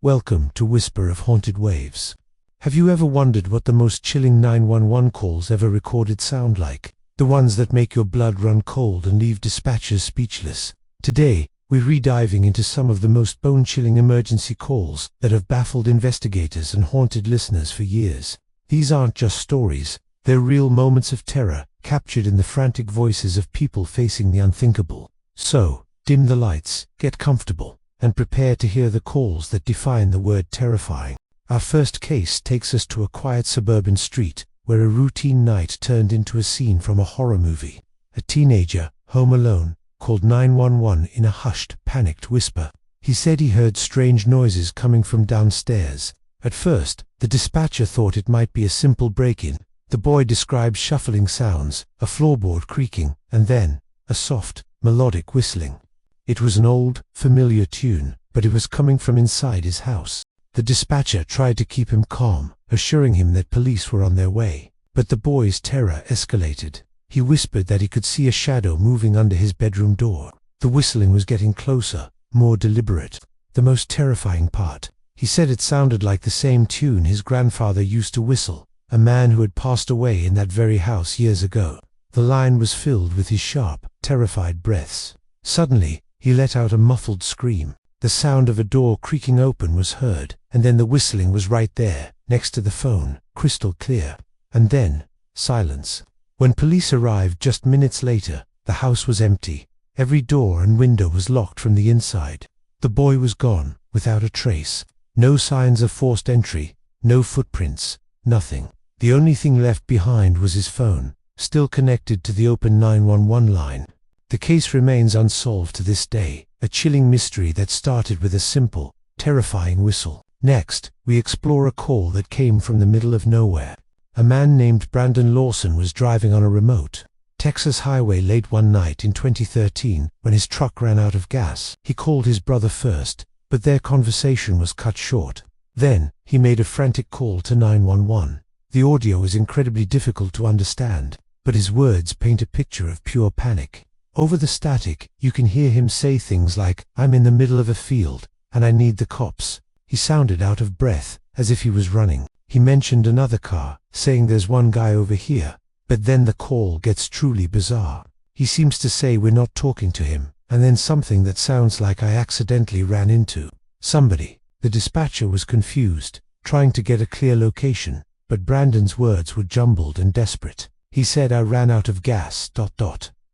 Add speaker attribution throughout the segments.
Speaker 1: Welcome to Whisper of Haunted Waves. Have you ever wondered what the most chilling 911 calls ever recorded sound like? The ones that make your blood run cold and leave dispatchers speechless. Today, we're re-diving into some of the most bone-chilling emergency calls that have baffled investigators and haunted listeners for years. These aren't just stories, they're real moments of terror, captured in the frantic voices of people facing the unthinkable. So, dim the lights, get comfortable, and prepare to hear the calls that define the word terrifying. Our first case takes us to a quiet suburban street, where a routine night turned into a scene from a horror movie. A teenager, home alone, called 911 in a hushed, panicked whisper. He said he heard strange noises coming from downstairs. At first, the dispatcher thought it might be a simple break-in. The boy described shuffling sounds, a floorboard creaking, and then, a soft, melodic whistling. It was an old, familiar tune, but it was coming from inside his house. The dispatcher tried to keep him calm, assuring him that police were on their way. But the boy's terror escalated. He whispered that he could see a shadow moving under his bedroom door. The whistling was getting closer, more deliberate. The most terrifying part, he said it sounded like the same tune his grandfather used to whistle, a man who had passed away in that very house years ago. The line was filled with his sharp, terrified breaths. Suddenly, he let out a muffled scream. The sound of a door creaking open was heard, and then the whistling was right there, next to the phone, crystal clear. And then, silence. When police arrived just minutes later, the house was empty. Every door and window was locked from the inside. The boy was gone, without a trace. No signs of forced entry, no footprints, nothing. The only thing left behind was his phone, still connected to the open 911 line. The case remains unsolved to this day, a chilling mystery that started with a simple, terrifying whistle. Next, we explore a call that came from the middle of nowhere. A man named Brandon Lawson was driving on a remote Texas highway late one night in 2013 when his truck ran out of gas. He called his brother first, but their conversation was cut short. Then, he made a frantic call to 911. The audio is incredibly difficult to understand, but his words paint a picture of pure panic. Over the static, you can hear him say things like, "I'm in the middle of a field, and I need the cops." He sounded out of breath, as if he was running. He mentioned another car, saying there's one guy over here. But then the call gets truly bizarre. He seems to say we're not talking to him, and then something that sounds like I accidentally ran into somebody. The dispatcher was confused, trying to get a clear location, but Brandon's words were jumbled and desperate. He said, "I ran out of gas, ...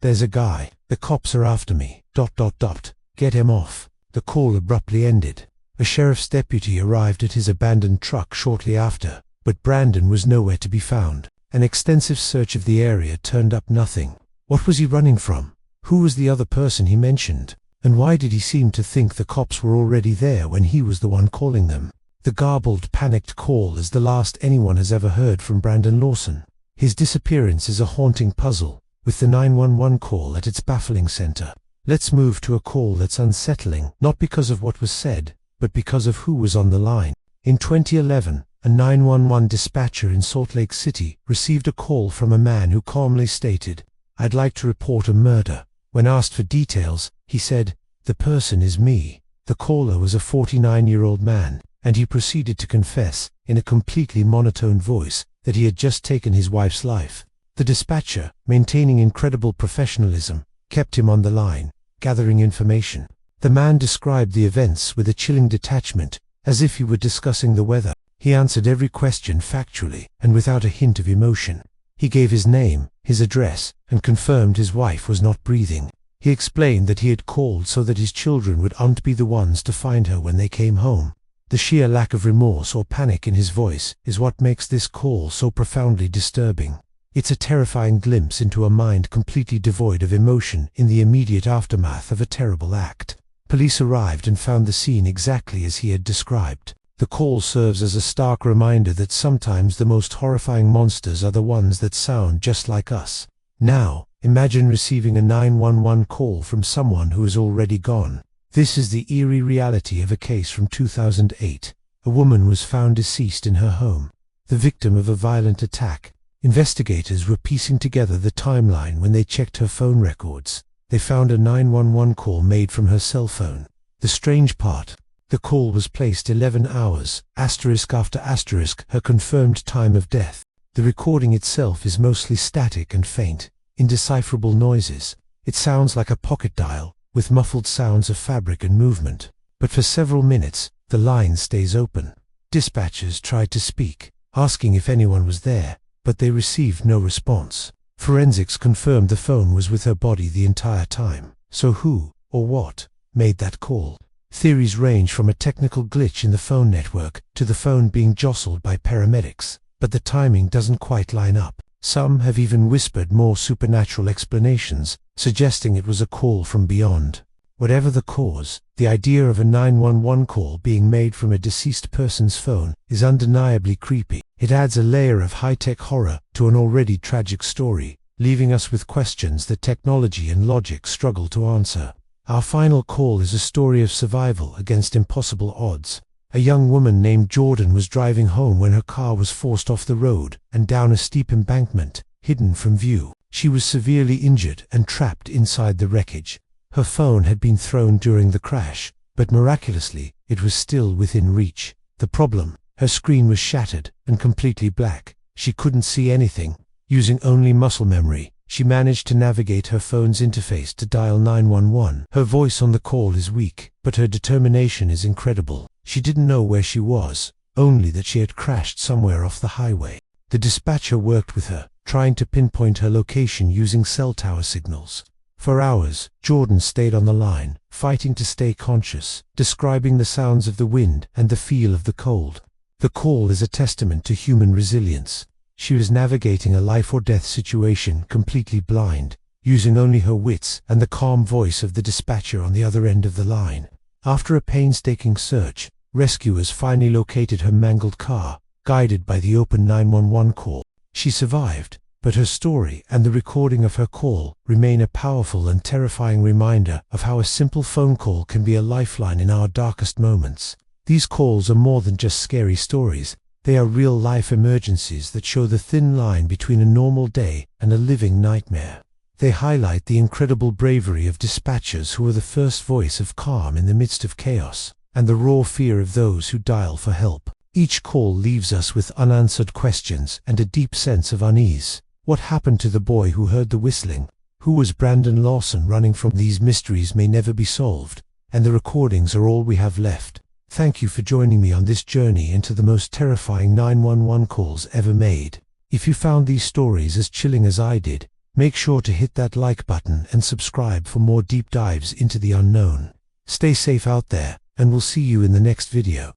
Speaker 1: There's a guy. The cops are after me, ... Get him off." The call abruptly ended. A sheriff's deputy arrived at his abandoned truck shortly after, but Brandon was nowhere to be found. An extensive search of the area turned up nothing. What was he running from? Who was the other person he mentioned? And why did he seem to think the cops were already there when he was the one calling them? The garbled, panicked call is the last anyone has ever heard from Brandon Lawson. His disappearance is a haunting puzzle, with the 911 call at its baffling center. Let's move to a call that's unsettling, not because of what was said, but because of who was on the line. In 2011, a 911 dispatcher in Salt Lake City received a call from a man who calmly stated, "I'd like to report a murder." When asked for details, he said, "The person is me." The caller was a 49-year-old man, and he proceeded to confess, in a completely monotone voice, that he had just taken his wife's life. The dispatcher, maintaining incredible professionalism, kept him on the line, gathering information. The man described the events with a chilling detachment, as if he were discussing the weather. He answered every question factually, and without a hint of emotion. He gave his name, his address, and confirmed his wife was not breathing. He explained that he had called so that his children would be the ones to find her when they came home. The sheer lack of remorse or panic in his voice is what makes this call so profoundly disturbing. It's a terrifying glimpse into a mind completely devoid of emotion in the immediate aftermath of a terrible act. Police arrived and found the scene exactly as he had described. The call serves as a stark reminder that sometimes the most horrifying monsters are the ones that sound just like us. Now, imagine receiving a 911 call from someone who is already gone. This is the eerie reality of a case from 2008. A woman was found deceased in her home, the victim of a violent attack. Investigators were piecing together the timeline when they checked her phone records. They found a 911 call made from her cell phone. The strange part, The call was placed 11 hours, asterisk after asterisk, her confirmed time of death. The recording itself is mostly static and faint, indecipherable noises. It sounds like a pocket dial, with muffled sounds of fabric and movement. But for several minutes, the line stays open. Dispatchers tried to speak, asking if anyone was there, but they received no response. Forensics confirmed the phone was with her body the entire time. So who, or what, made that call? Theories range from a technical glitch in the phone network to the phone being jostled by paramedics, but the timing doesn't quite line up. Some have even whispered more supernatural explanations, suggesting it was a call from beyond. Whatever the cause, the idea of a 911 call being made from a deceased person's phone is undeniably creepy. It adds a layer of high-tech horror to an already tragic story, leaving us with questions that technology and logic struggle to answer. Our final call is a story of survival against impossible odds. A young woman named Jordan was driving home when her car was forced off the road and down a steep embankment, hidden from view. She was severely injured and trapped inside the wreckage. Her phone had been thrown during the crash, but miraculously, it was still within reach. The problem: her screen was shattered and completely black. She couldn't see anything. Using only muscle memory, she managed to navigate her phone's interface to dial 911. Her voice on the call is weak, but her determination is incredible. She didn't know where she was, only that she had crashed somewhere off the highway. The dispatcher worked with her, trying to pinpoint her location using cell tower signals. For hours, Jordan stayed on the line, fighting to stay conscious, describing the sounds of the wind and the feel of the cold. The call is a testament to human resilience. She was navigating a life-or-death situation completely blind, using only her wits and the calm voice of the dispatcher on the other end of the line. After a painstaking search, rescuers finally located her mangled car, guided by the open 911 call. She survived, but her story and the recording of her call remain a powerful and terrifying reminder of how a simple phone call can be a lifeline in our darkest moments. These calls are more than just scary stories. They are real-life emergencies that show the thin line between a normal day and a living nightmare. They highlight the incredible bravery of dispatchers who are the first voice of calm in the midst of chaos, and the raw fear of those who dial for help. Each call leaves us with unanswered questions and a deep sense of unease. What happened to the boy who heard the whistling? Who was Brandon Lawson running from? These mysteries may never be solved, and the recordings are all we have left. Thank you for joining me on this journey into the most terrifying 911 calls ever made. If you found these stories as chilling as I did, make sure to hit that like button and subscribe for more deep dives into the unknown. Stay safe out there, and we'll see you in the next video.